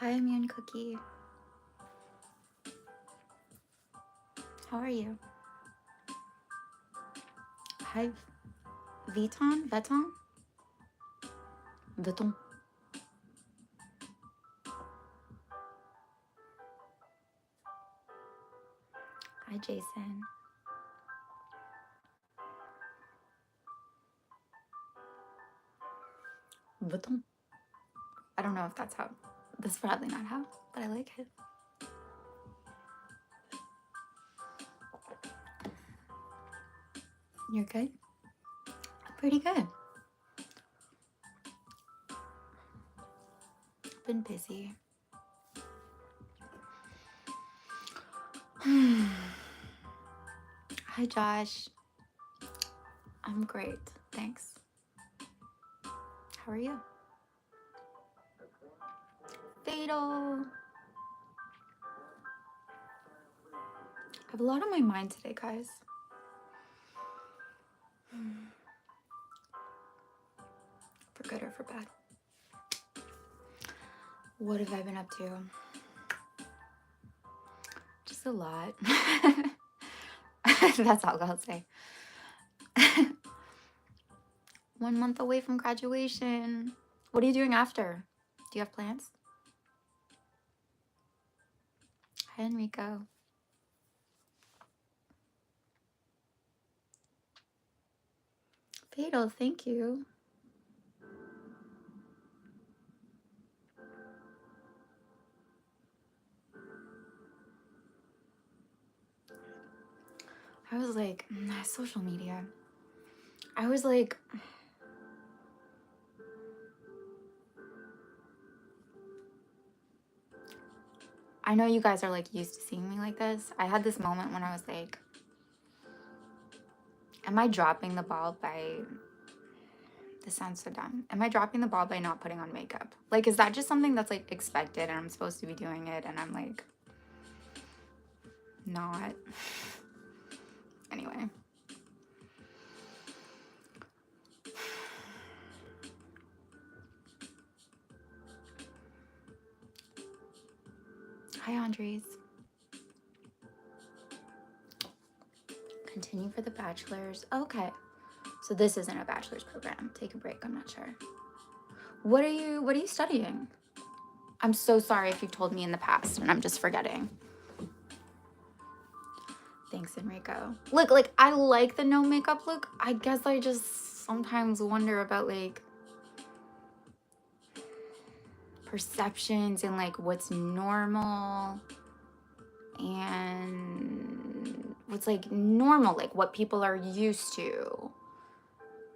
Hi, Immune Cookie. How are you? Hi, Vuitton? Vuitton. Hi, Jason. Vuitton. I don't know if that's how. That's probably not how, but I like it. You're good? Pretty good. Been busy. Hi, Josh. I'm great. Thanks. How are you? Fatal. I have a lot on my mind today, guys. For good or for bad. What have I been up to? Just a lot. That's all I'll say. 1 month away from graduation. What are you doing after? Do you have plans? Hi, Enrico. Fatal, thank you. I was like, social media. I was like, I know you guys are like used to seeing me like this. I had this moment when I was like, am I dropping the ball by, this sounds so dumb. Am I dropping the ball by not putting on makeup? Like, is that just something that's like expected and I'm supposed to be doing it and I'm like, not? Anyway. Hi, Andres. Continue for the bachelor's. Okay. So this isn't a bachelor's program. Take a break. I'm not sure. What are you studying? I'm so sorry if you've told me in the past and I'm just forgetting. Thanks, Enrico. Look, like, I like the no makeup look. I guess I just sometimes wonder about like perceptions and like what's normal and what's like normal, like what people are used to.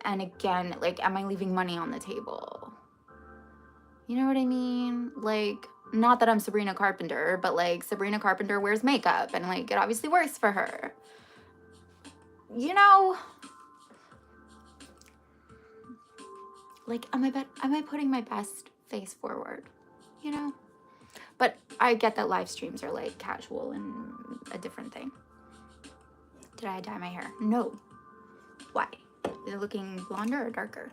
And again, like, am I leaving money on the table? You know what I mean? Like, not that I'm Sabrina Carpenter, but like Sabrina Carpenter wears makeup and like it obviously works for her. You know, like, am I putting my best face forward? You know? But I get that live streams are like casual and a different thing. Did I dye my hair? No. Why? Is it looking blonder or darker?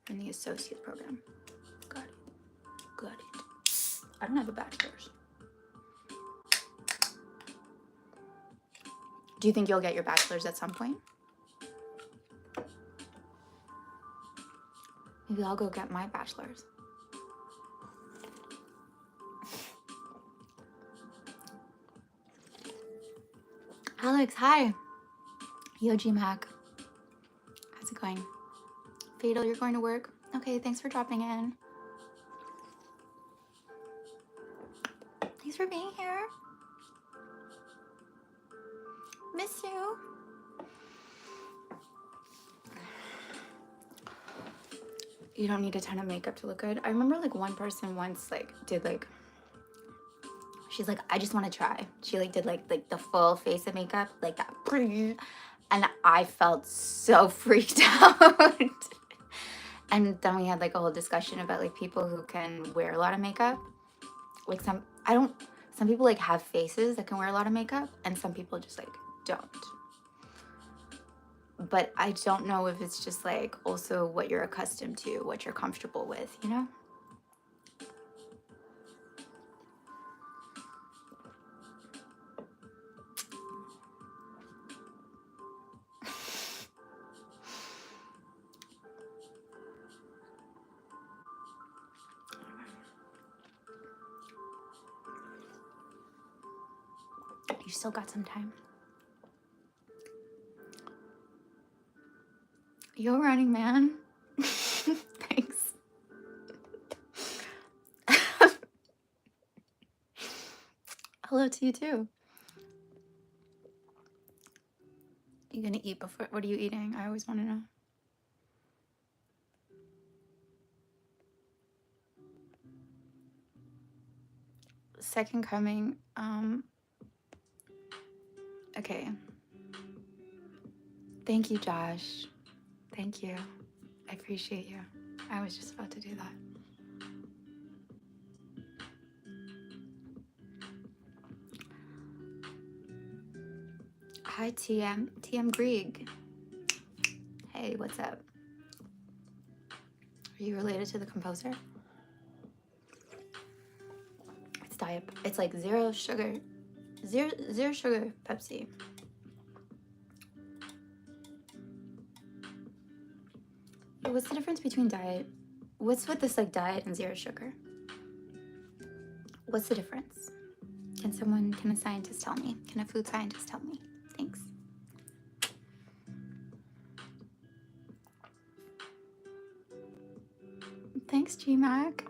In the associate program. Got it. Got it. I don't have a bachelor's. Do you think you'll get your bachelor's at some point? Maybe I'll go get my bachelor's. Alex, hi. Yoji Mac. How's it going? Fatal, you're going to work? Okay, thanks for dropping in. Thanks for being here. Miss you. You don't need a ton of makeup to look good. I remember like one person once like did like, she's like, I just want to try. She like did like the full face of makeup, like that. And I felt so freaked out. And then we had like a whole discussion about like people who can wear a lot of makeup. Like some people like have faces that can wear a lot of makeup and some people just like don't. But I don't know if it's just like also what you're accustomed to, what you're comfortable with, you know? You still got some time. You're running, man. Thanks. Hello to you too. You gonna eat before? What are you eating? I always want to know. Second coming. Okay. Thank you, Josh. Thank you. I appreciate you. I was just about to do that. Hi, TM Grieg. Hey, what's up? Are you related to the composer? It's diet. It's like zero sugar Pepsi. What's the difference between diet? What's with this like diet and zero sugar? What's the difference? Can a scientist tell me? Can a food scientist tell me? Thanks. Thanks, GMAC.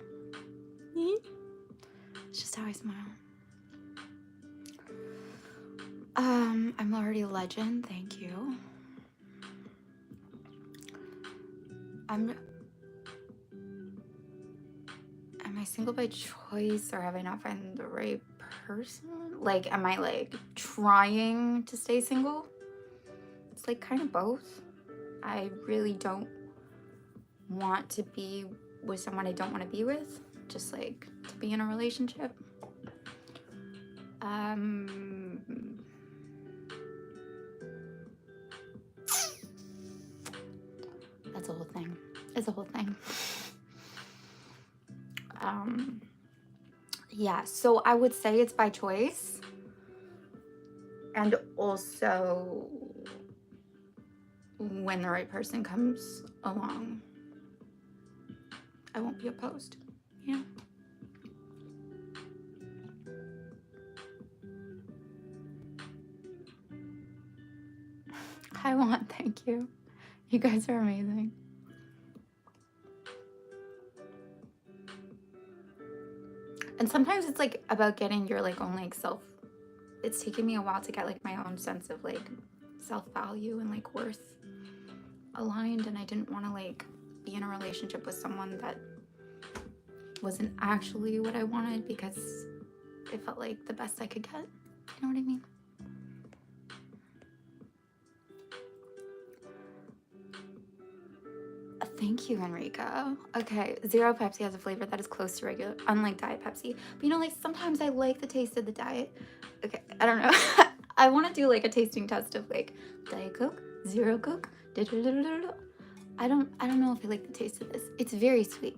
It's just how I smile. I'm already a legend. Thank you. Am I single by choice, or have I not found the right person? Like, am I like trying to stay single? It's like kind of both. I really don't want to be with someone I don't want to be with, just like to be in a relationship. That's a whole thing. It's a whole thing. Yeah, so I would say it's by choice. And also when the right person comes along, I won't be opposed, you know? I want, thank you. You guys are amazing. And sometimes it's like about getting your like own like self. It's taken me a while to get like my own sense of like self-value and like worth aligned, and I didn't want to like be in a relationship with someone that wasn't actually what I wanted because it felt like the best I could get. You know what I mean? Thank you, Enrico. Okay, Zero Pepsi has a flavor that is close to regular, unlike Diet Pepsi. But you know, like sometimes I like the taste of the diet. Okay, I don't know. I want to do like a tasting test of like Diet Coke, Zero Coke. I don't know if I like the taste of this. It's very sweet.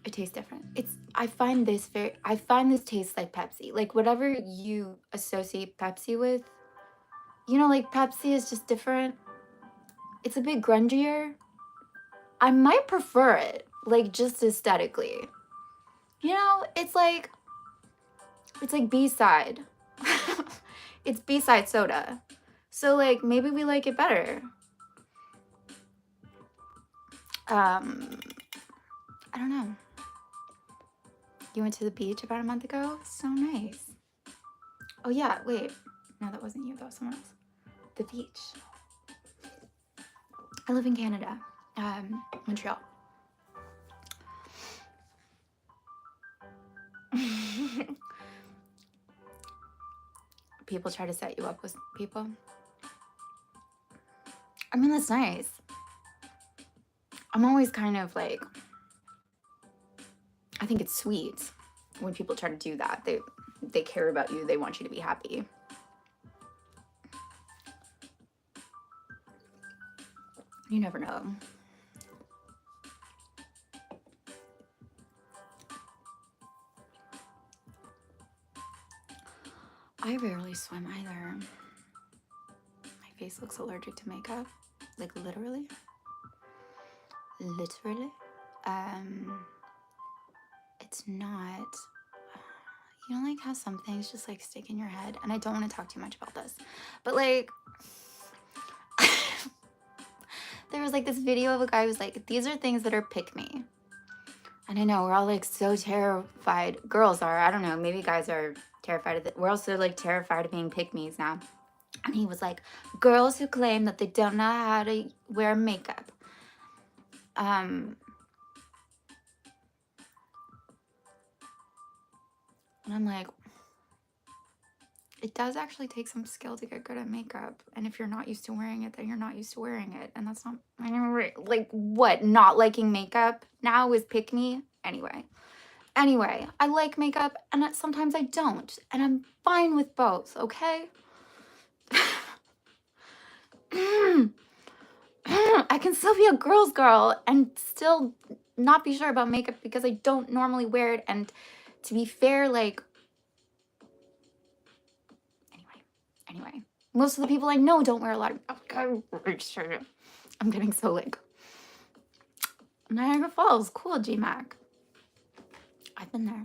It tastes different. I find this tastes like Pepsi. Like whatever you associate Pepsi with, you know, like Pepsi is just different. It's a bit grungier. I might prefer it, like just aesthetically. You know, it's like B-side. It's B-side soda. So like maybe we like it better. I don't know. You went to the beach about a month ago? So nice. Oh yeah, wait. No, that wasn't you, that was someone else. The beach. I live in Canada, Montreal. People try to set you up with people. I mean, that's nice. I'm always kind of like, I think it's sweet when people try to do that. They care about you. They want you to be happy. You never know. I rarely swim either. My face looks allergic to makeup. Like literally. Literally. It's not, You know, like how some things just like stick in your head? And I don't want to talk too much about this, but like, there was like this video of a guy who's like, these are things that are pick me. And I know we're all like so terrified. Girls are, I don't know, maybe guys are terrified of it. We're also like terrified of being pick me's now. And he was like, girls who claim that they don't know how to wear makeup. And I'm like, it does actually take some skill to get good at makeup. And if you're not used to wearing it, then you're not used to wearing it. And that's not, like, what? Not liking makeup now is pick me? Anyway, I like makeup and sometimes I don't. And I'm fine with both, okay? I can still be a girl's girl and still not be sure about makeup because I don't normally wear it. And to be fair, like, anyway, most of the people I know don't wear a lot of, I'm getting so like, Niagara Falls, cool, G-Mac. I've been there.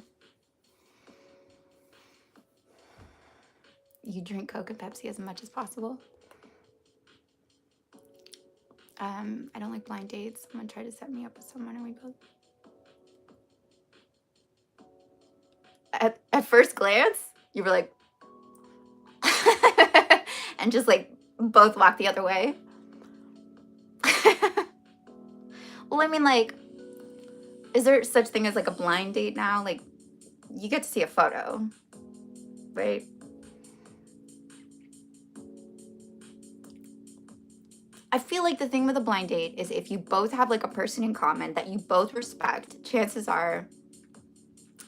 You drink Coke and Pepsi as much as possible. I don't like blind dates. Someone tried to set me up with someone and we both... At first glance, you were like... and just like both walk the other way. Well, I mean, like, is there such thing as like a blind date now? Like, you get to see a photo, right? I feel like the thing with a blind date is if you both have like a person in common that you both respect, chances are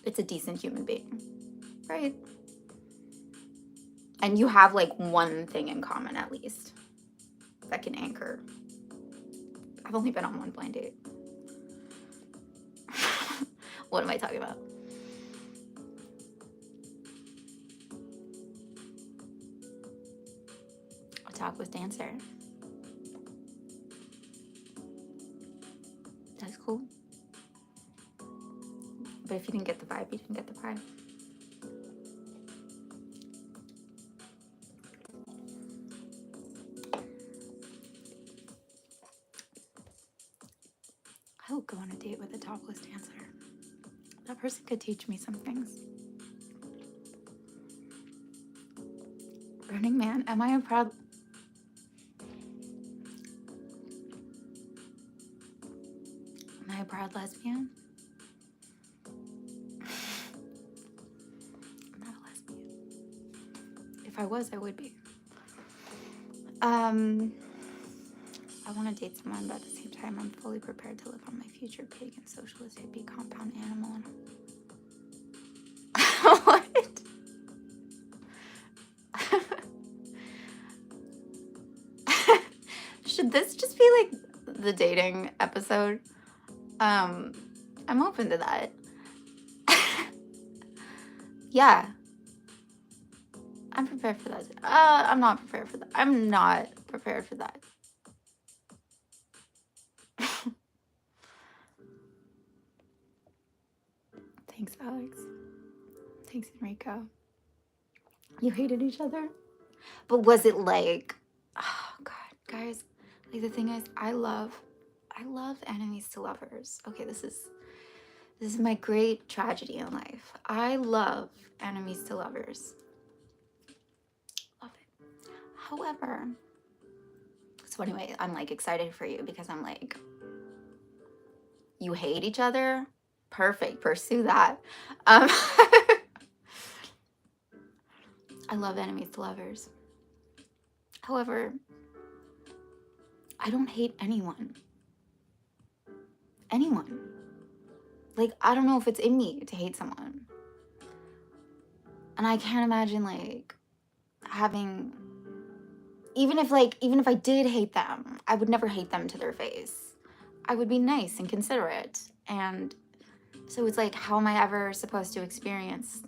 it's a decent human being, right? And you have like one thing in common at least that can anchor. I've only been on one blind date. What am I talking about? A talk with dancer. That's cool. But if you didn't get the vibe, you didn't get the vibe. I will go on a date with a topless dancer. That person could teach me some things. Burning Man, am I a proud... Am I a proud lesbian? I'm not a lesbian. If I was, I would be. I want to date someone, but at the same time, I'm fully prepared to live on my future pagan, socialist, hippie, compound animal. What? Should this just be like the dating episode? I'm open to that. Yeah. I'm prepared for that. I'm not prepared for that. I'm not prepared for that. Thanks, Alex. Thanks, Enrico. You hated each other? But was it like, oh God, guys, like the thing is, I love enemies to lovers. Okay, this is my great tragedy in life. I love enemies to lovers. Love it. However, so anyway, I'm like excited for you because I'm like, you hate each other? Perfect, pursue that. I love enemies to lovers. However, I don't hate anyone. Anyone. Like, I don't know if it's in me to hate someone. And I can't imagine like having, even if I did hate them, I would never hate them to their face. I would be nice and considerate. And so it's like, how am I ever supposed to experience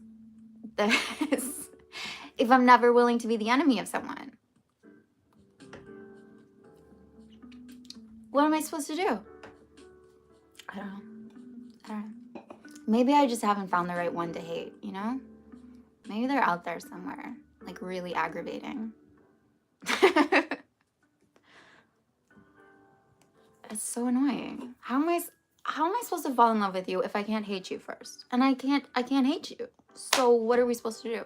this if I'm never willing to be the enemy of someone? What am I supposed to do? I don't know. Maybe I just haven't found the right one to hate, you know? Maybe they're out there somewhere, like really aggravating. It's so annoying. How am I supposed to fall in love with you if I can't hate you first? And I can't hate you. So what are we supposed to do?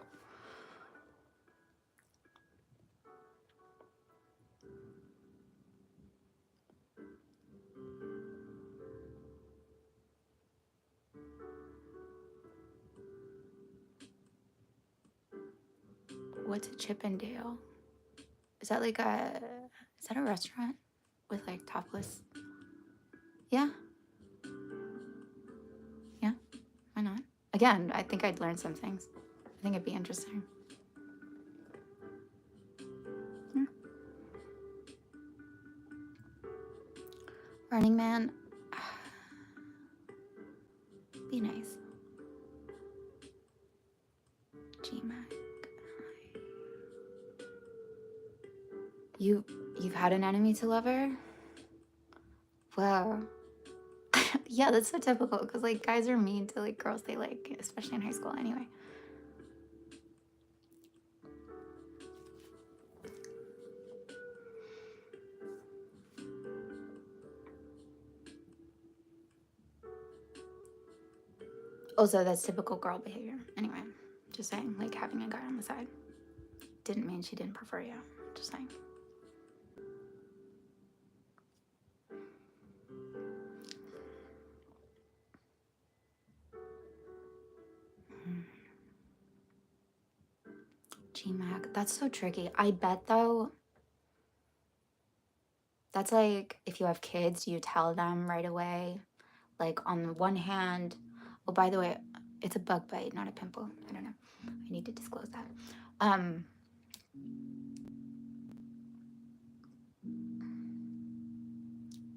What's a Chippendale? Is that like is that a restaurant with like topless? Yeah. Yeah. Why not? Again, I think I'd learn some things. I think it'd be interesting. Yeah. Running Man. Be nice. G-Mac. You've had an enemy to lover? Wow. Yeah, that's so typical because like guys are mean to like girls they like, especially in high school anyway. Also, that's typical girl behavior. Anyway, just saying, like having a guy on the side didn't mean she didn't prefer you. Just saying. G-Mac, that's so tricky. I bet though, that's like if you have kids, you tell them right away. Like on the one hand, oh, by the way, it's a bug bite, not a pimple. I don't know. I need to disclose that.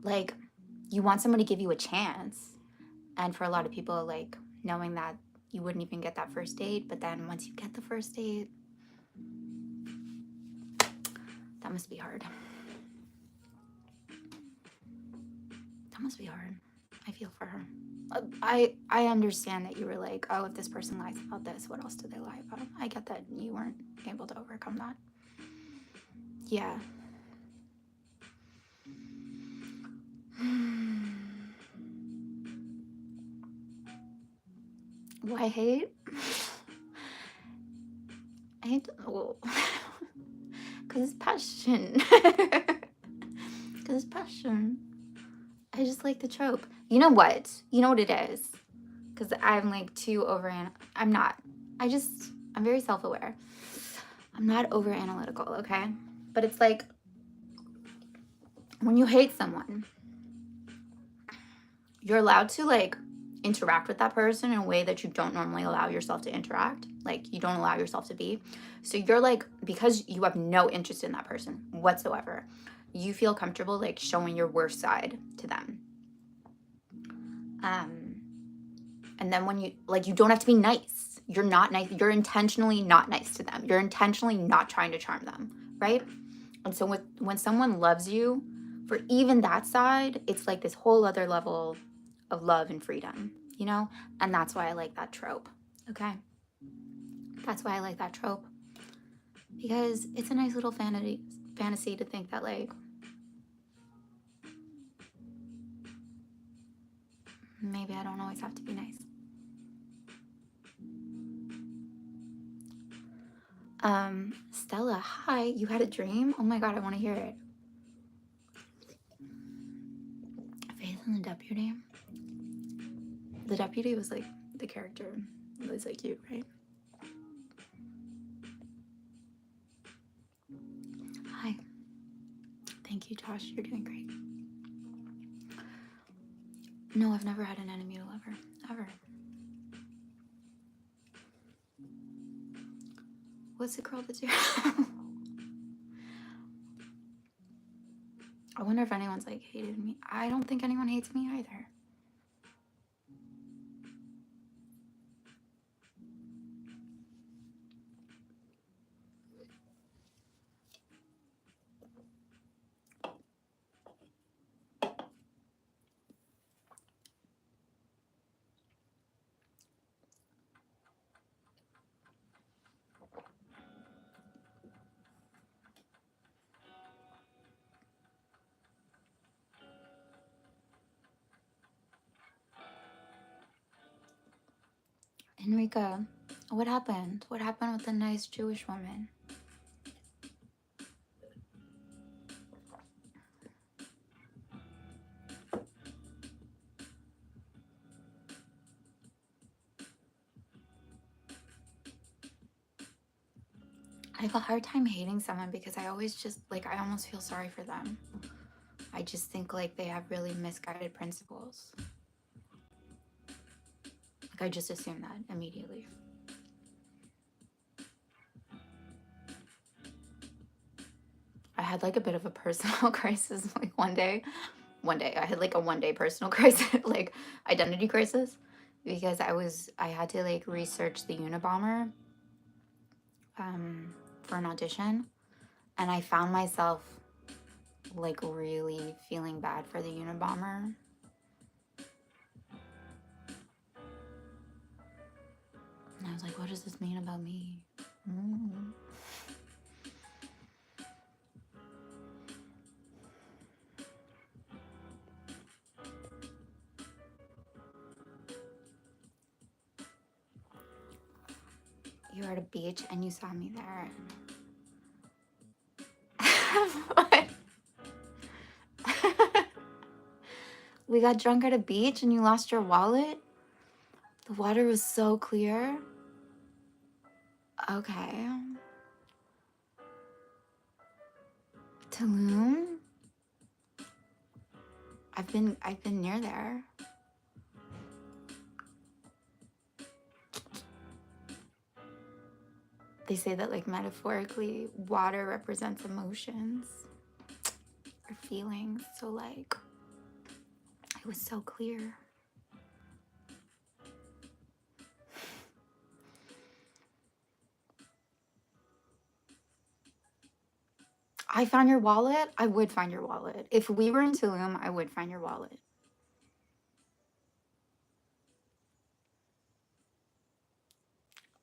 Like you want someone to give you a chance. And for a lot of people, like knowing that you wouldn't even get that first date, but then once you get the first date, that must be hard. That must be hard. I feel for her. I understand that you were like, oh, if this person lies about this, what else do they lie about? I get that you weren't able to overcome that. Yeah. Why hate? I hate, well, because it's passion. Because it's passion. I just like the trope. You know what? You know what it is? Because I'm like too I'm not. I'm very self-aware. I'm not over analytical, okay? But it's like when you hate someone, you're allowed to like interact with that person in a way that you don't normally allow yourself to interact. Like you don't allow yourself to be. So you're like, because you have no interest in that person whatsoever, you feel comfortable like showing your worst side to them. And then when you don't have to be nice. You're not nice. You're intentionally not nice to them. You're intentionally not trying to charm them, right? And so when someone loves you for even that side, it's like this whole other level of love and freedom, you know? And that's why I like that trope, okay? That's why I like that trope. Because it's a nice little fantasy to think that like, maybe I don't always have to be nice. Stella, hi, you had a dream? Oh my God, I want to hear it. Faith in the Deputy. The Deputy was like the character. It was like you, right? Hi. Thank you, Josh. You're doing great. No, I've never had an enemy to lover. Ever. What's the girl that's here? I wonder if anyone's like hated me. I don't think anyone hates me either. Enrica, what happened? What happened with the nice Jewish woman? I have a hard time hating someone because I always just, like, I almost feel sorry for them. I just think, like, they have really misguided principles. Like, I just assume that immediately. I had, like, a bit of a personal crisis, like, one day. I had, like, a one-day personal crisis, like, identity crisis, because I had to, like, research the Unabomber for an audition, and I found myself, like, really feeling bad for the Unabomber. And I was like, what does this mean about me? Mm. You were at a beach and you saw me there. What? We got drunk at a beach and you lost your wallet? The water was so clear. Okay. Tulum? I've been near there. They say that, like, metaphorically, water represents emotions or feelings. So, like, it was so clear. I found your wallet. I would find your wallet. If we were in Tulum, I would find your wallet.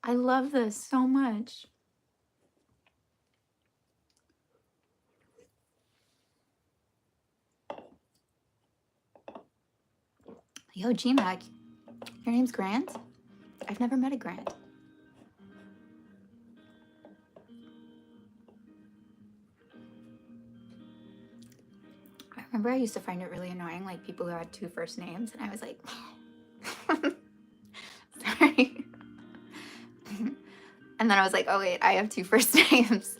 I love this so much. Yo, G-Mac, your name's Grant? I've never met a Grant. I remember I used to find it really annoying, like, people who had two first names, and I was like, sorry. And then I was like, oh wait, I have two first names.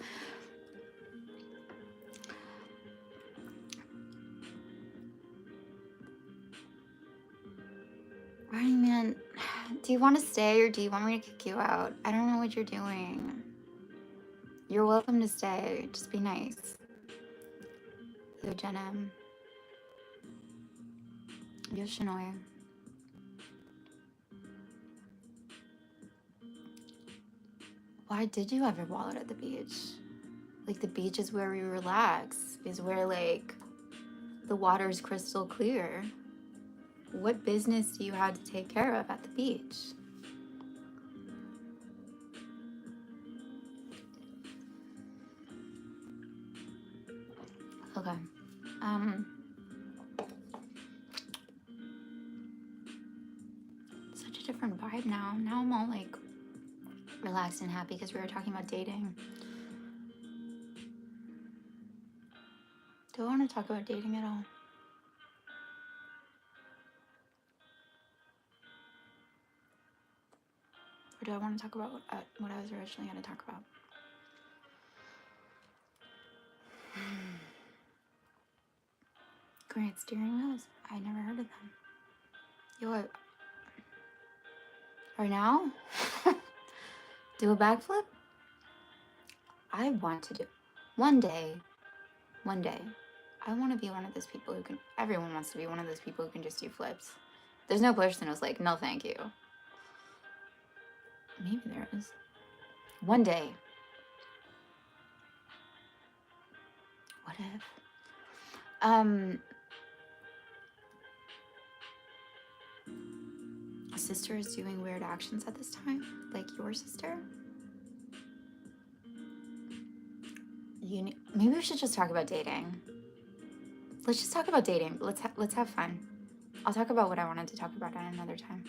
Running Man, do you want to stay or do you want me to kick you out? I don't know what you're doing. You're welcome to stay. Just be nice. Yo, Jenem. Yo, Shinoy. Why did you have your wallet at the beach? Like, the beach is where we relax, is where, like, the water is crystal clear. What business do you have to take care of at the beach? Okay. Such a different vibe now. Now I'm all, like, relaxed and happy because we were talking about dating. Do I want to talk about dating at all? Or do I want to talk about what I was originally going to talk about? Grant steering wheels? I never heard of them. Yo, right now? Do a backflip? I want to do one day. I want to be one of those people who can. Everyone wants to be one of those people who can just do flips. There's no person who's like, no, thank you. Maybe there is. One day. What if? A sister is doing weird actions at this time, like your sister. Maybe we should just talk about dating. Let's just talk about dating. Let's have fun. I'll talk about what I wanted to talk about at another time.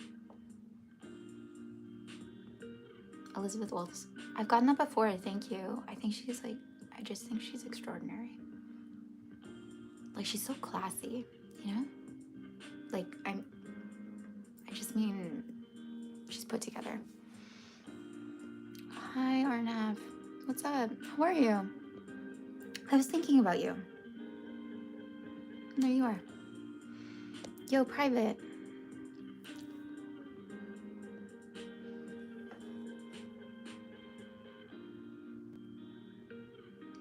Elizabeth Wolf's. I've gotten that before. Thank you. I think she's like, I just think she's extraordinary. Like, she's so classy, you know? Like, I just mean, she's put together. Hi, Arnav. What's up? How are you? I was thinking about you. There you are. Yo, private.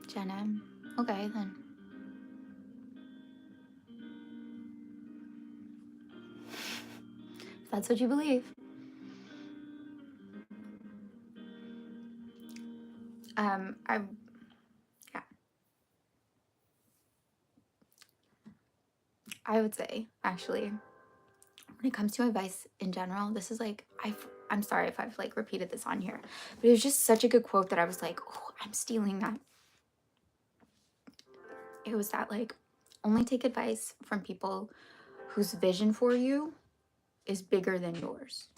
Jenna. Okay, then. If that's what you believe. I would say, actually, when it comes to advice in general, this is like, I'm sorry if I've like repeated this on here, but it was just such a good quote that I was like, oh, I'm stealing that. It was that like, only take advice from people whose vision for you is bigger than yours.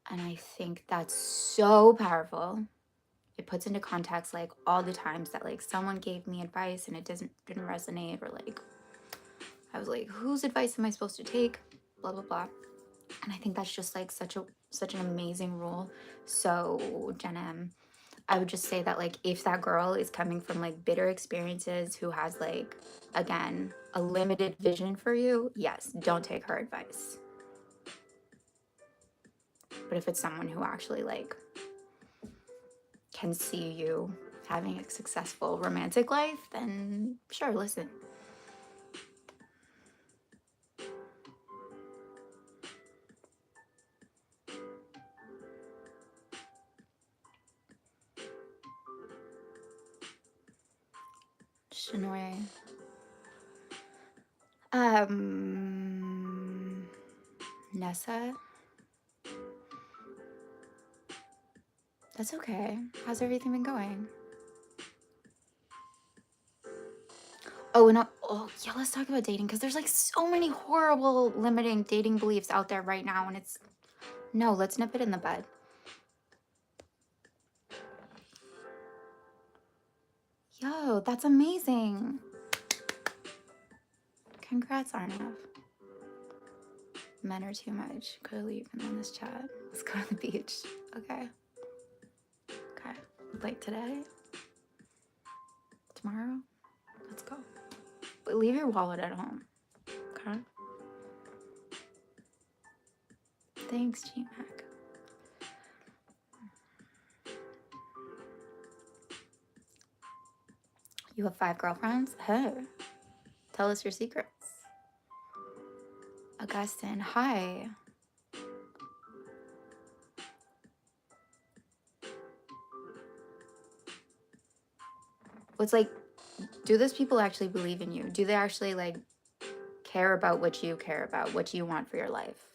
And I think that's so powerful. It puts into context like all the times that like someone gave me advice and it didn't resonate, or like I was like, whose advice am I supposed to take? Blah blah blah. And I think that's just like such an amazing rule. So Jenna, I would just say that like if that girl is coming from like bitter experiences, who has like, again, a limited vision for you, yes, don't take her advice. But if it's someone who actually like can see you having a successful romantic life, then sure, listen. Shinoy. Nessa. That's okay. How's everything been going? Oh, and yeah, let's talk about dating, because there's like so many horrible limiting dating beliefs out there right now, and it's, no, let's nip it in the bud. Yo, that's amazing. Congrats, Arnav. Men are too much. Could leave and then this chat. Let's go to the beach. Okay. Okay. Like today? Tomorrow? Let's go. But leave your wallet at home. Okay? Thanks, G-Mac. You have 5 girlfriends? Hey. Tell us your secrets. Augustine, hi. What's like, do those people actually believe in you? Do they actually like care about what you care about, what you want for your life?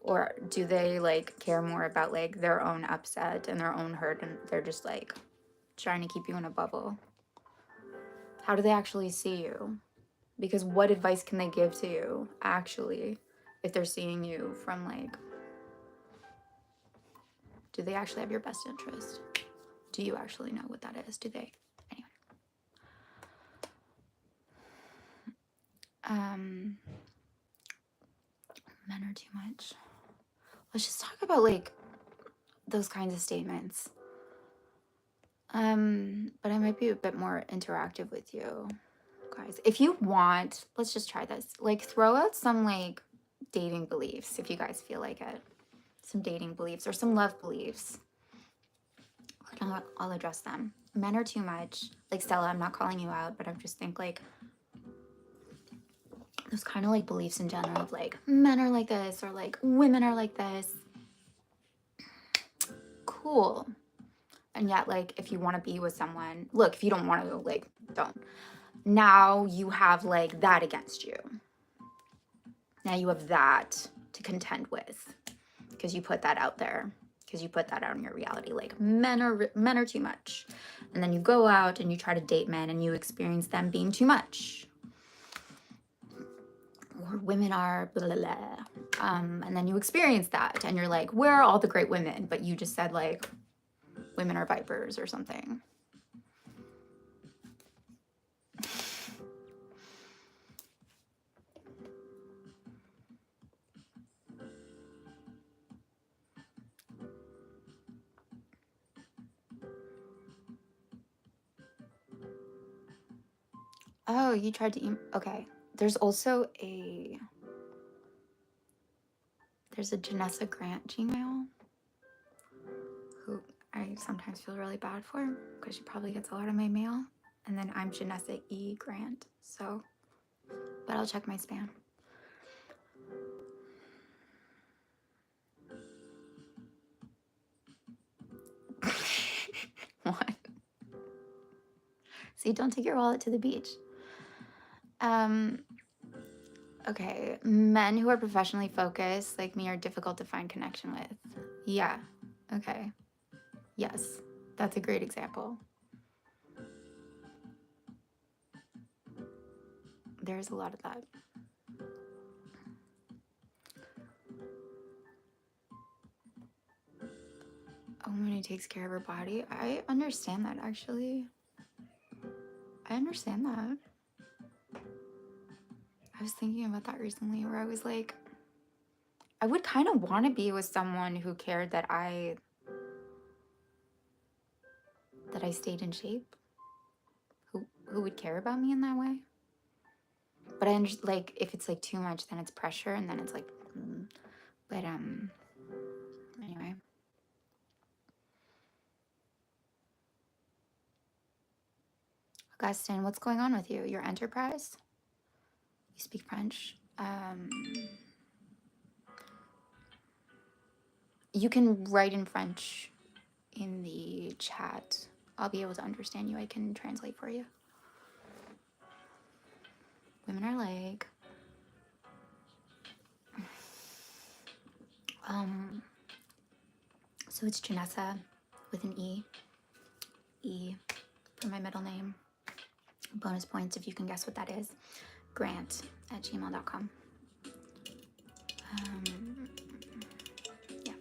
Or do they like care more about like their own upset and their own hurt, and they're just like trying to keep you in a bubble? How do they actually see you? Because what advice can they give to you actually if they're seeing you from like, do they actually have your best interest? Do you actually know what that is? Do they? Anyway. Men are too much. Let's just talk about like those kinds of statements. But I might be a bit more interactive with you guys. If you want, let's just try this. Like, throw out some like dating beliefs if you guys feel like it. Some dating beliefs or some love beliefs. I'll address them. Men are too much. Like, Stella, I'm not calling you out, but I just think like those kind of like beliefs in general of like men are like this or like women are like this. Cool. And yet, like, if you want to be with someone, look, if you don't want to, like, don't. Now you have like that against you. Now you have that to contend with because you put that out there, because you put that out in your reality. Like, men are too much. And then you go out and you try to date men and you experience them being too much. Or women are blah, blah, blah. And then you experience that and you're like, where are all the great women? But you just said like, women are vipers or something. Oh, you tried to okay. There's also there's a Janessa Grant Gmail who I sometimes feel really bad for because she probably gets a lot of my mail. And then I'm Janessa E. Grant. So, but I'll check my spam. What? See, don't take your wallet to the beach. Okay. Men who are professionally focused, like me, are difficult to find connection with. Yeah. Okay. Yes. That's a great example. There's a lot of that. A woman who takes care of her body. I understand that, actually. I understand that. I was thinking about that recently where I was like, I would kind of want to be with someone who cared that I stayed in shape, who would care about me in that way. But I understand, like, if it's like too much, then it's pressure, and then it's like, but anyway. Augustine, what's going on with you? Your enterprise? You speak French? You can write in French in the chat. I'll be able to understand you. I can translate for you. Women are like, so it's Janessa with an E. E for my middle name. Bonus points if you can guess what that is. Grant@gmail.com. Yeah.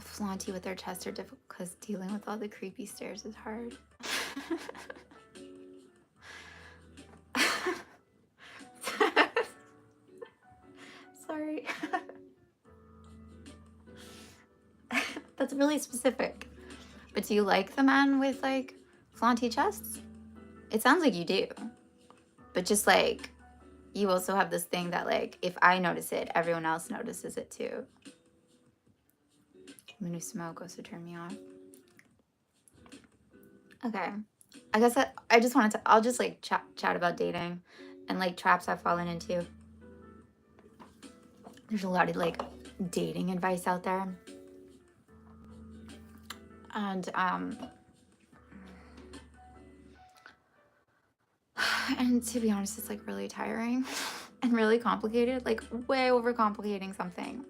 Flaunty with their chests are difficult because dealing with all the creepy stares is hard. Sorry. That's really specific. But do you like the men with like flaunty chests? It sounds like you do. But just like, you also have this thing that like, if I notice it, everyone else notices it too. When you smoke also turn me off. Okay. I guess I just wanted to, I'll just like chat about dating and like traps I've fallen into. There's a lot of like dating advice out there. And to be honest, it's like really tiring and really complicated, like way overcomplicating something.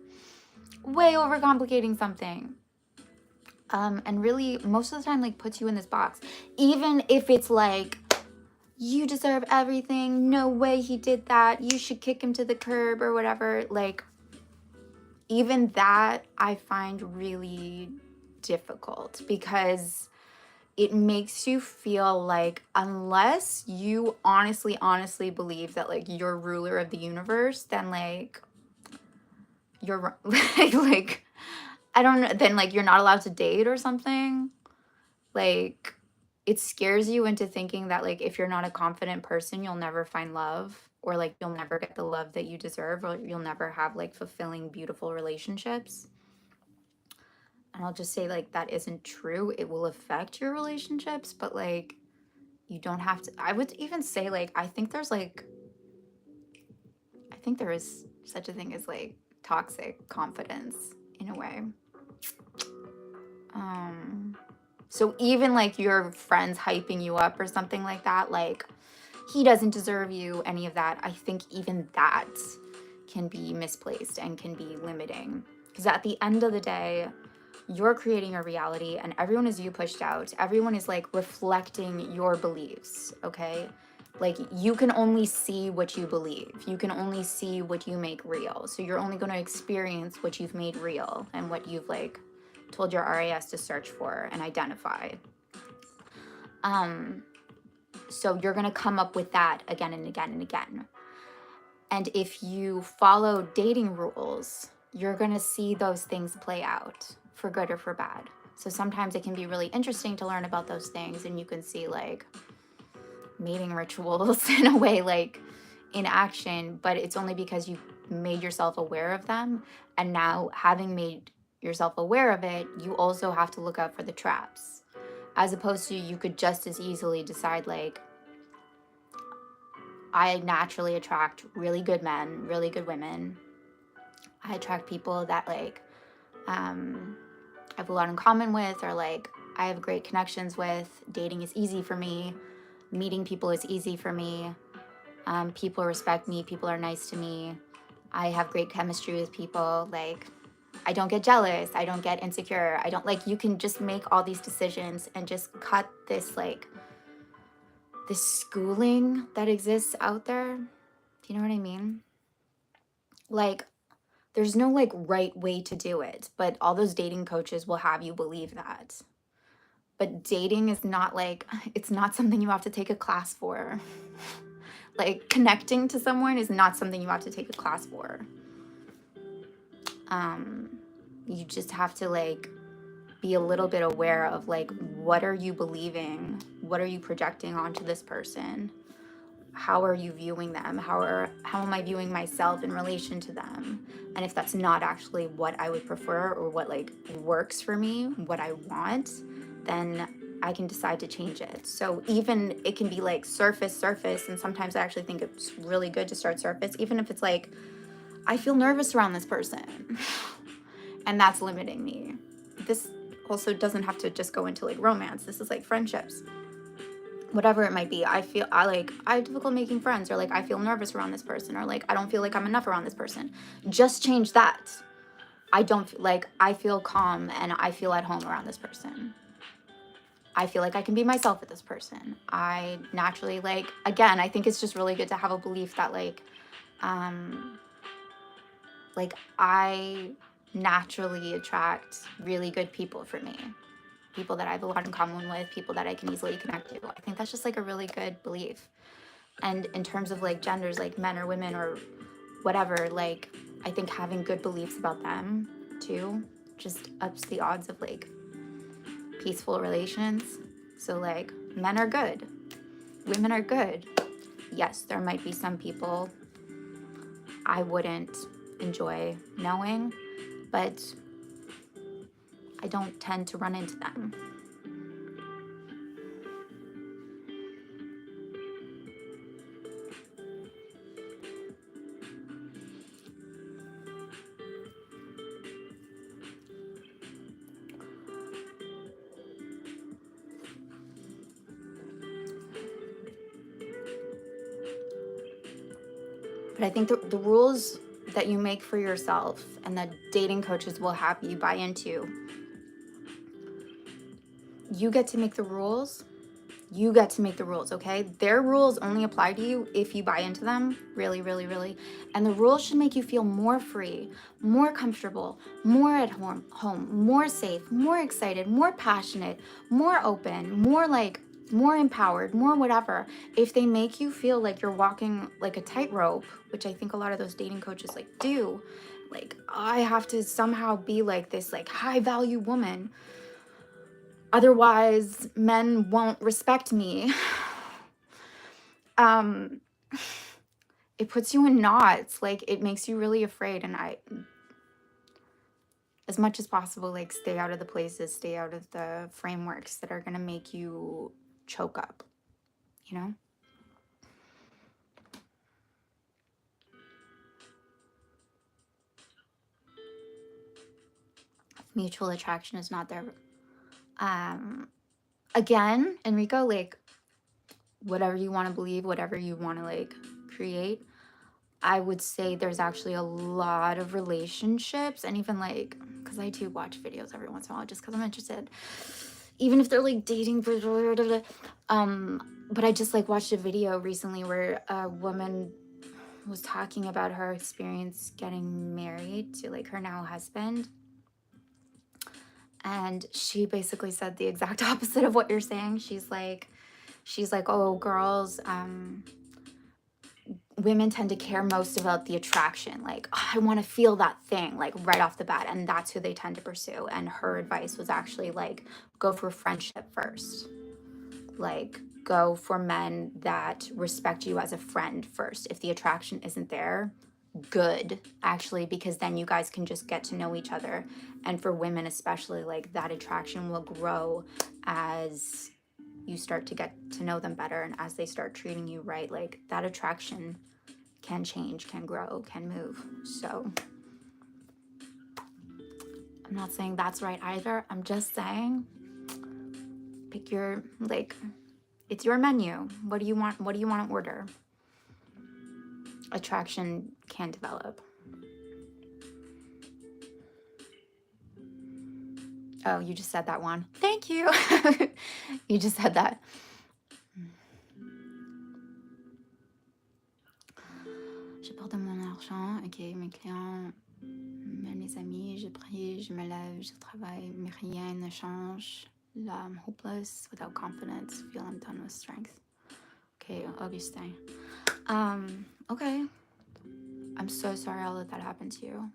And really most of the time like puts you in this box, even if it's like, you deserve everything, no way he did that, you should kick him to the curb or whatever. Like, even that I find really difficult because it makes you feel like, unless you honestly believe that like you're ruler of the universe, then like you're like I don't know, then like you're not allowed to date or something. Like, it scares you into thinking that like if you're not a confident person, you'll never find love, or like you'll never get the love that you deserve, or you'll never have like fulfilling, beautiful relationships. And I'll just say like that isn't true. It will affect your relationships, but like you don't have to. I would even say like I think there is such a thing as like toxic confidence in a way. So even like your friends hyping you up or something like that, like he doesn't deserve you, any of that, I think even that can be misplaced and can be limiting. Because at the end of the day, you're creating a reality, and everyone is you pushed out. Everyone is like reflecting your beliefs, okay? Like, you can only see what you believe. You can only see what you make real. So you're only going to experience what you've made real and what you've like told your RAS to search for and identify. So you're going to come up with that again and again and again. And if you follow dating rules, you're going to see those things play out for good or for bad. So sometimes it can be really interesting to learn about those things, and you can see like mating rituals in a way, like in action, but it's only because you made yourself aware of them. And now, having made yourself aware of it, you also have to look out for the traps. As opposed to, you could just as easily decide like, I naturally attract really good men, really good women. I attract people that like I have a lot in common with, or like I have great connections with. Dating is easy for me. Meeting people is easy for me. People respect me. People are nice to me. I have great chemistry with people. Like, I don't get jealous. I don't get insecure. I don't like, you can just make all these decisions and just cut this like this schooling that exists out there. Do you know what I mean? Like, there's no like right way to do it, but all those dating coaches will have you believe that. But dating is not like, it's not something you have to take a class for. Like, connecting to someone is not something you have to take a class for. You just have to like be a little bit aware of like, what are you believing? What are you projecting onto this person? How are you viewing them? How am I viewing myself in relation to them? And if that's not actually what I would prefer, or what like works for me, what I want, then I can decide to change it. So even it can be like surface, and sometimes I actually think it's really good to start surface, even if it's like, I feel nervous around this person and that's limiting me. This also doesn't have to just go into like romance. This is like friendships, whatever it might be. I have difficult making friends, or like I feel nervous around this person, or like I don't feel like I'm enough around this person. Just change that. I don't feel like, I feel calm and I feel at home around this person. I feel like I can be myself with this person. I naturally like, again, I think it's just really good to have a belief that like I naturally attract really good people for me. People that I have a lot in common with, people that I can easily connect to. I think that's just like a really good belief. And in terms of like genders, like men or women or whatever, like I think having good beliefs about them too just ups the odds of like peaceful relations. So like, men are good, women are good. Yes, there might be some people I wouldn't enjoy knowing, but I don't tend to run into them. But I think the rules that you make for yourself and that dating coaches will have you buy into, you get to make the rules. You get to make the rules, okay? Their rules only apply to you if you buy into them, really, really, really. And the rules should make you feel more free, more comfortable, more at home, more safe, more excited, more passionate, more open, more like, more empowered, more whatever. If they make you feel like you're walking like a tightrope, which I think a lot of those dating coaches like do, like, I have to somehow be like this like high value woman, otherwise men won't respect me. It puts you in knots. Like, it makes you really afraid. And I, as much as possible, like, stay out of the places, stay out of the frameworks that are going to make you choke up, you know? Mutual attraction is not there. Again, Enrico, like, whatever you want to believe, whatever you want to like create, I would say there's actually a lot of relationships, and even like, because I do watch videos every once in a while just because I'm interested, even if they're like dating, but I just like watched a video recently where a woman was talking about her experience getting married to like her now husband, and she basically said the exact opposite of what you're saying. She's like, oh, girls, women tend to care most about the attraction. Like, oh, I want to feel that thing, like right off the bat. And that's who they tend to pursue. And her advice was actually like, go for friendship first. Like, go for men that respect you as a friend first. If the attraction isn't there, good, actually, because then you guys can just get to know each other. And for women, especially, like that attraction will grow as you start to get to know them better, and as they start treating you right, like that attraction can change, can grow, can move. So I'm not saying that's right either. I'm just saying pick your, like, it's your menu. What do you want? What do you want to order? Attraction can develop. Oh, you just said that one. Thank you. You just said that. Je porte mon argent. Ok, mes clients, mes amis, je prie, je me lève, je travaille, mais rien ne change. Là, I'm hopeless, without confidence, feel I'm done with strength. Okay, Augustin. Okay. I'm so sorry all of that happened to you.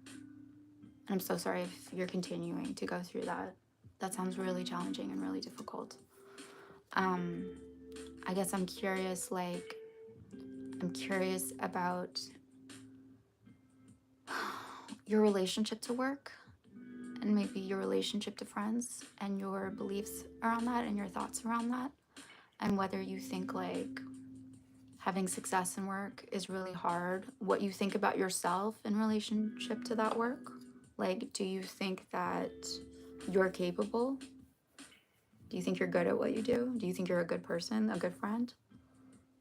And I'm so sorry if you're continuing to go through that. That sounds really challenging and really difficult. I guess I'm curious about your relationship to work, and maybe your relationship to friends, and your beliefs around that, and your thoughts around that, and whether you think like having success in work is really hard, what you think about yourself in relationship to that work. Like, do you think that you're capable? Do you think you're good at what you do? Do you think you're a good person, a good friend?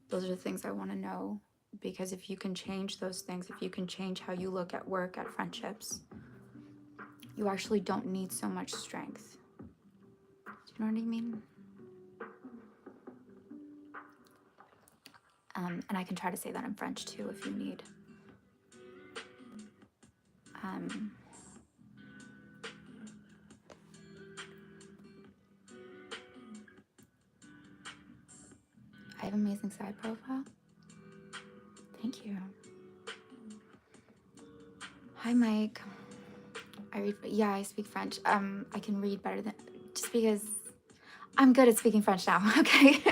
Those are the things I want to know, because if you can change those things, if you can change how you look at work, at friendships, you actually don't need so much strength. Do you know what I mean? And I can try to say that in French too if you need. I have an amazing side profile. Thank you. Hi, Mike. I speak French. I can read better than, just because I'm good at speaking French now, okay?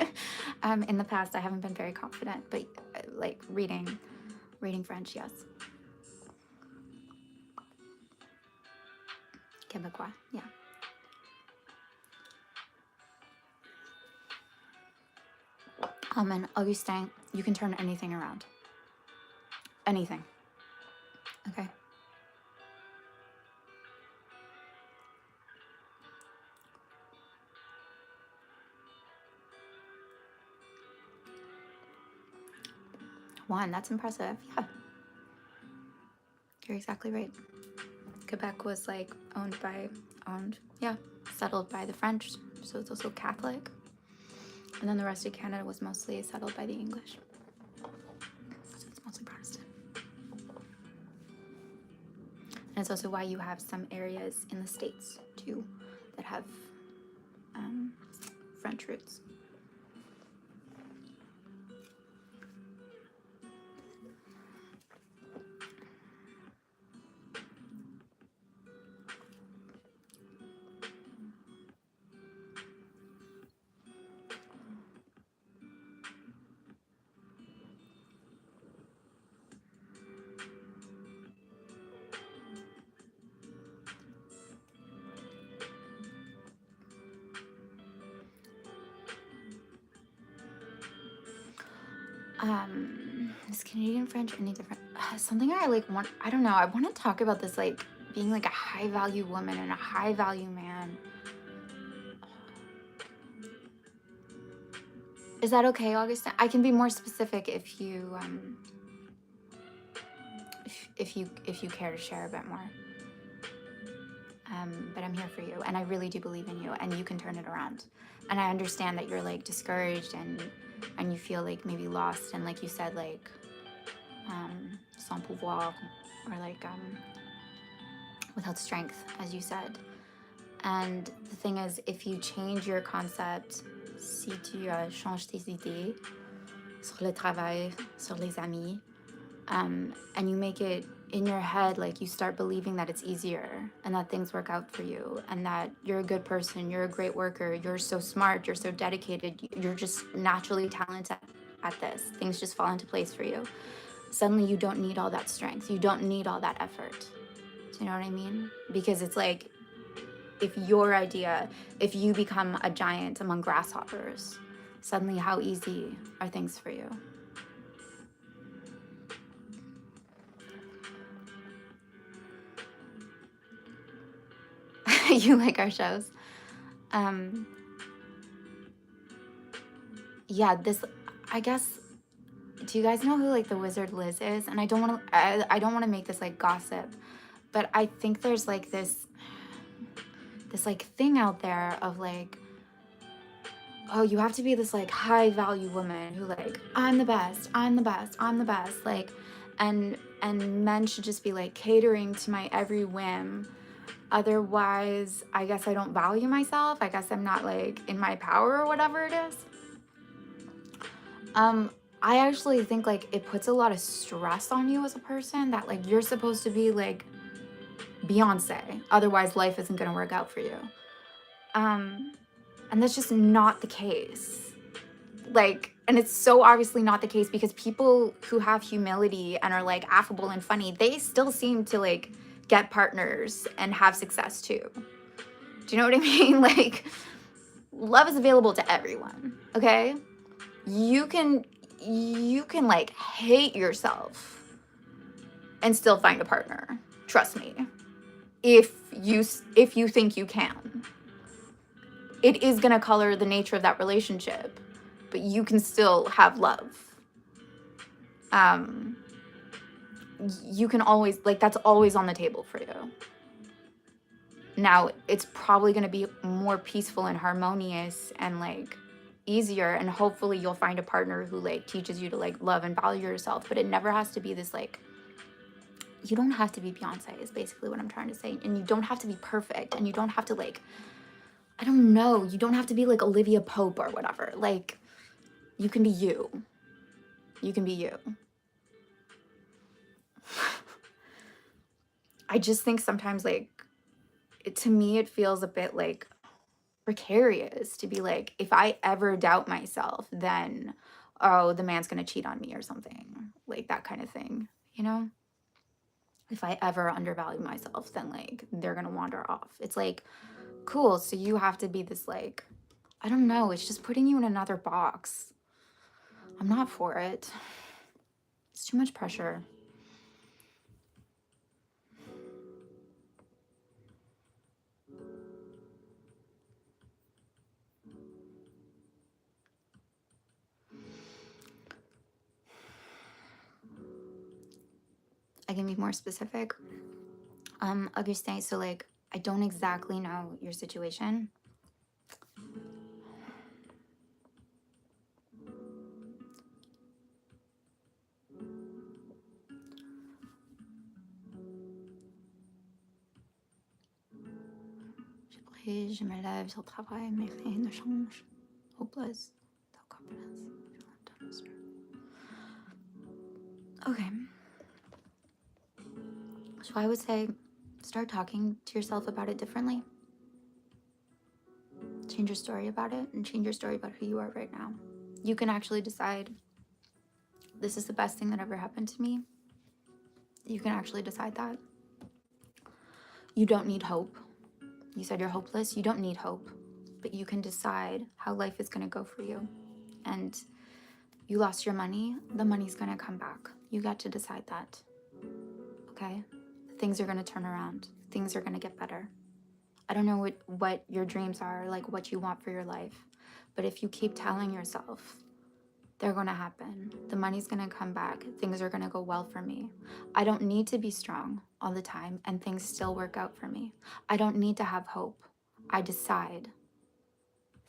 In the past, I haven't been very confident, but like reading French, yes. Québécois, yeah. And Augustin, you can turn anything around. Anything. Okay. One, that's impressive. Yeah. You're exactly right. Quebec was like settled by the French, so it's also Catholic. And then the rest of Canada was mostly settled by the English. So it's mostly Protestant. And it's also why you have some areas in the States too that have French roots. Is Canadian French any different? Something I like want, I don't know, I want to talk about this, like being like a high value woman and a high value man. Is that okay, Augustin? I can be more specific if you if you care to share a bit more. But I'm here for you, and I really do believe in you, and you can turn it around. And I understand that you're like discouraged and you feel like maybe lost, and like you said, like sans pouvoir, or like without strength, as you said. And the thing is, if you change your concept, si tu changes tes idées sur le travail, sur les amis, and you make it in your head, like you start believing that it's easier and that things work out for you and that you're a good person, you're a great worker, you're so smart, you're so dedicated, you're just naturally talented at this. Things just fall into place for you. Suddenly you don't need all that strength. You don't need all that effort. Do you know what I mean? Because it's like, if you become a giant among grasshoppers, suddenly how easy are things for you? You like our shows? Yeah, this, I guess, do you guys know who like the Wizard Liz is? And I don't want to, I don't want to make this like gossip, but I think there's like this like thing out there of like, oh, you have to be this like high value woman who like, I'm the best, I'm the best, I'm the best, like, and men should just be like catering to my every whim. Otherwise, I guess I don't value myself. I guess I'm not like in my power or whatever it is. I actually think like it puts a lot of stress on you as a person that like you're supposed to be like Beyonce. Otherwise, life isn't going to work out for you. And that's just not the case. Like, and it's so obviously not the case because people who have humility and are like affable and funny, they still seem to like get partners and have success too. Do you know what I mean? Like, love is available to everyone, okay? You can like hate yourself and still find a partner. Trust me. If you think you can. It is going to color the nature of that relationship, but you can still have love. You can always, like, that's always on the table for you. Now, it's probably going to be more peaceful and harmonious and like easier, and hopefully you'll find a partner who like teaches you to like love and value yourself, but it never has to be this like, you don't have to be Beyonce is basically what I'm trying to say, and you don't have to be perfect, and you don't have to like, I don't know, you don't have to be like Olivia Pope or whatever. Like, you can be you. You can be you. I just think sometimes like, to me it feels a bit like precarious to be like, if I ever doubt myself, then oh, the man's gonna cheat on me or something, like that kind of thing, you know? If I ever undervalue myself, then like they're gonna wander off. It's like, cool, so you have to be this like, I don't know, it's just putting you in another box. I'm not for it. It's too much pressure. I can be more specific. Augustin, so like, I don't exactly know your situation. Je me lève sur le travail, mais rien ne change. Hopeless. No confidence. Okay. So I would say, start talking to yourself about it differently. Change your story about it and change your story about who you are right now. You can actually decide, this is the best thing that ever happened to me. You can actually decide that. You don't need hope. You said you're hopeless. You don't need hope, but you can decide how life is going to go for you. And you lost your money, the money's going to come back. You got to decide that. Okay? Things are going to turn around. Things are going to get better. I don't know what your dreams are, like what you want for your life. But if you keep telling yourself They're going to happen. The money's going to come back. Things are going to go well for me. I don't need to be strong all the time and things still work out for me. I don't need to have hope. I decide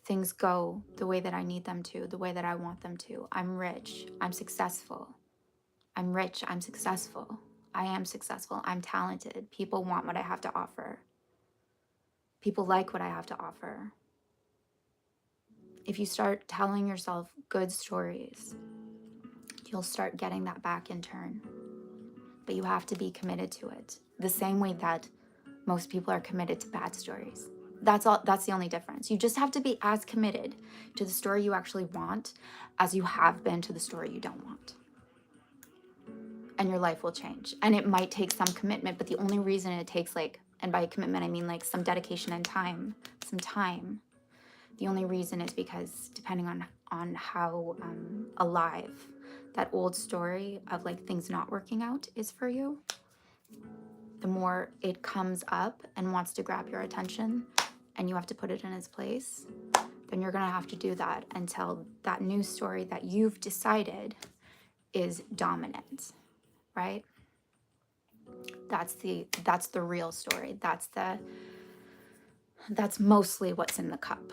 things go the way that I need them to, the way that I want them to. I'm rich. I'm successful. I'm rich. I'm successful. I am successful. I'm talented. People want what I have to offer. People like what I have to offer. If you start telling yourself good stories, you'll start getting that back in turn. But you have to be committed to it. The same way that most people are committed to bad stories. That's all. That's the only difference. You just have to be as committed to the story you actually want as you have been to the story you don't want. And your life will change. And it might take some commitment, but the only reason it takes and by commitment, I mean some dedication and time, the only reason is because depending on how alive that old story of things not working out is for you, the more it comes up and wants to grab your attention and you have to put it in its place, then you're going to have to do that until that new story that you've decided is dominant, right? That's the real story. That's mostly what's in the cup.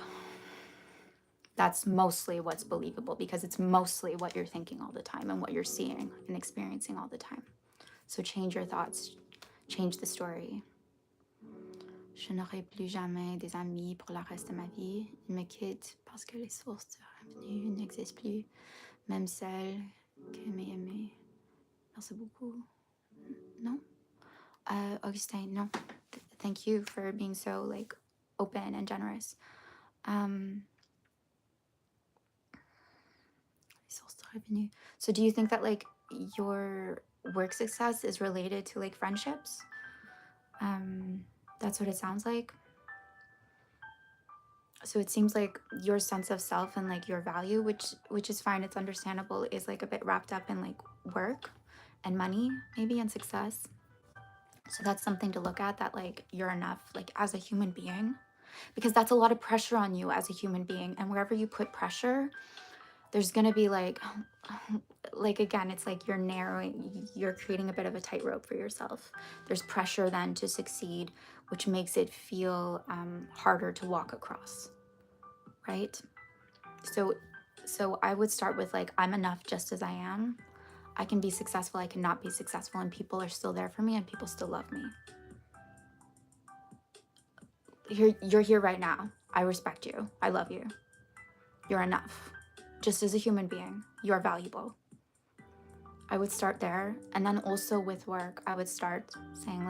That's mostly what's believable because it's mostly what you're thinking all the time and what you're seeing and experiencing all the time. So change your thoughts, change the story. Je n'aurai plus jamais des amis pour le reste de ma vie. Ils me quittent parce que les sources de revenus n'existent plus, même celles qui m'aimaient. Merci beaucoup. No? Augustin, no. Thank you for being so open and generous. Source de revenus. So do you think that your work success is related to friendships? That's what it sounds like. So it seems like your sense of self and your value, which is fine, it's understandable, is a bit wrapped up in work and money maybe and success. So that's something to look at, that you're enough as a human being, because that's a lot of pressure on you as a human being, and wherever you put pressure, there's gonna be again, it's you're creating a bit of a tightrope for yourself. There's pressure then to succeed, which makes it feel harder to walk across, right? So I would start with I'm enough just as I am. I can be successful, I cannot be successful, and people are still there for me and people still love me. You're here right now. I respect you. I love you. You're enough. Just as a human being, you are valuable. I would start there. And then also with work, I would start saying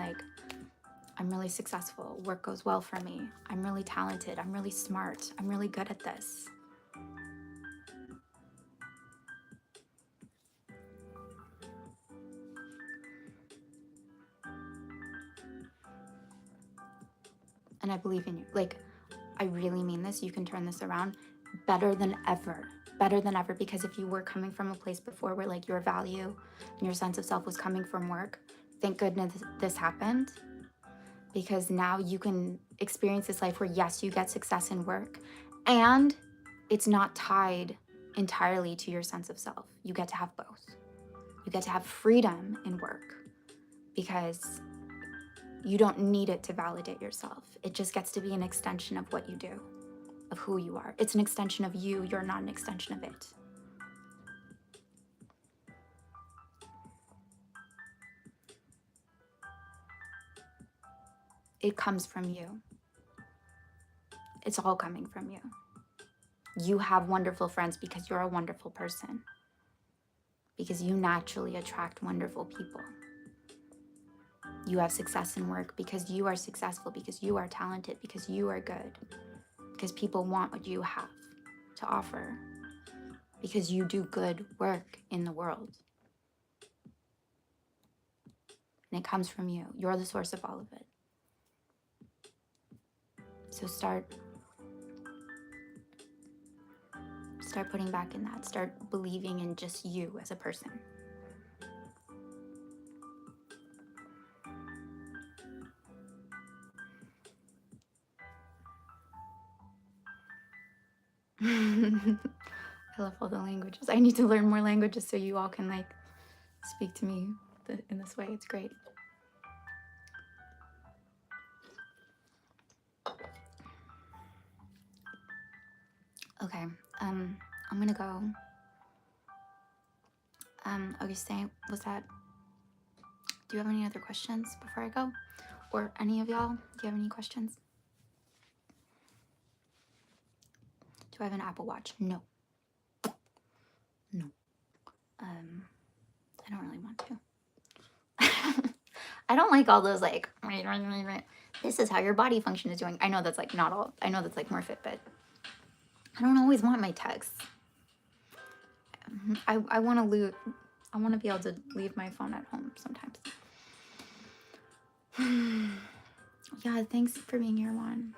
I'm really successful. Work goes well for me. I'm really talented. I'm really smart. I'm really good at this. And I believe in you. I really mean this. You can turn this around better than ever. Better than ever. Because if you were coming from a place before where your value and your sense of self was coming from work, thank goodness this happened. Because now you can experience this life where, yes, you get success in work and it's not tied entirely to your sense of self. You get to have both. You get to have freedom in work because you don't need it to validate yourself. It just gets to be an extension of what you do, of who you are. It's an extension of you. You're not an extension of it. It comes from you. It's all coming from you. You have wonderful friends because you're a wonderful person. Because you naturally attract wonderful people. You have success in work because you are successful, because you are talented, because you are good, because people want what you have to offer, because you do good work in the world. And it comes from you. You're the source of all of it. So start putting back in that. Start believing in just you as a person. I love all the languages. I need to learn more languages so you all can like speak to me in this way. It's great. Okay, I'm gonna go. Augustine, was that, do you have any other questions before I go? Or any of y'all, do you have any questions? Do I have an Apple Watch? No. No. I don't really want to. I don't like all those like, this is how your body function is doing. I know that's like not all, I know that's like more Fitbit. I don't always want my texts. I want to be able to leave my phone at home sometimes. Yeah, thanks for being here, Juan.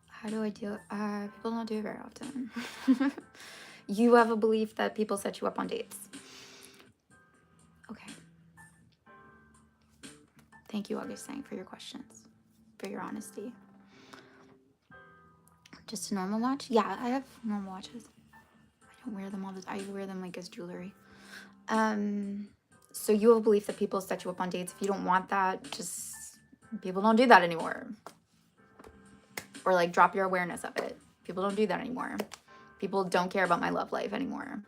How do I do it? People don't do it very often. You have a belief that people set you up on dates. Okay. Thank you, Augustine, for your questions, for your honesty. Just a normal watch? Yeah, I have normal watches. I don't wear them all the time. I wear them like as jewelry. So you have a belief that people set you up on dates. If you don't want that, just people don't do that anymore. Or like drop your awareness of it. People don't do that anymore. People don't care about my love life anymore.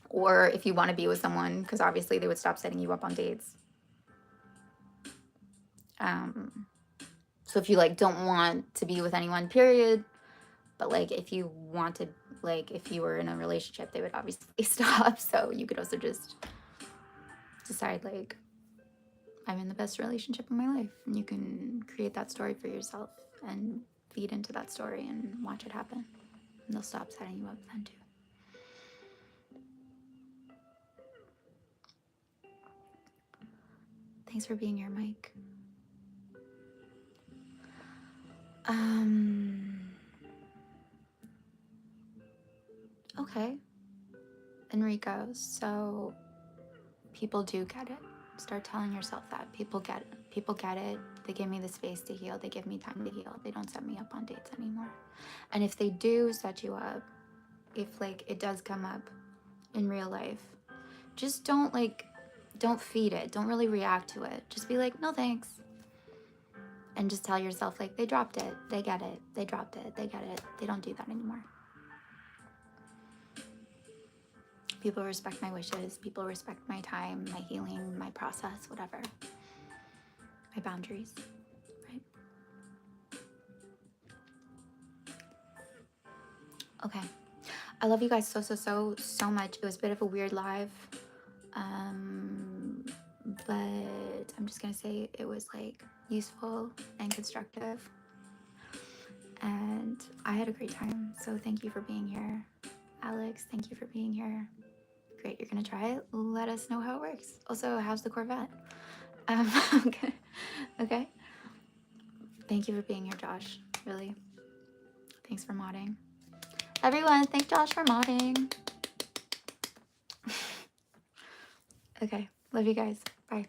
Or if you want to be with someone, because obviously they would stop setting you up on dates. So if you like don't want to be with anyone, period, but like if you wanted, like if you were in a relationship, they would obviously stop. So you could also just decide like, I'm in the best relationship of my life, and you can create that story for yourself and feed into that story and watch it happen. And they'll stop setting you up then too. Thanks for being here, Mike. Okay. Enrico, so people do get it. Start telling yourself that. People get it. People get it. They give me the space to heal. They give me time to heal. They don't set me up on dates anymore. And if they do set you up, if like it does come up in real life, just don't feed it. Don't really react to it. Just be like, no thanks. And just tell yourself like, they dropped it. They get it. They dropped it. They get it. They don't do that anymore. People respect my wishes. People respect my time, my healing, my process, whatever. My boundaries, right? Okay. I love you guys so much. It was a bit of a weird live. But I'm just gonna say it was like useful and constructive. And I had a great time. So thank you for being here. Alex, thank you for being here. Great, you're gonna try it. Let us know how it works. Also, how's the Corvette? Okay. Okay. Thank you for being here, Josh. Really. Thanks for modding. Everyone, thank Josh for modding. Okay. Love you guys. Bye.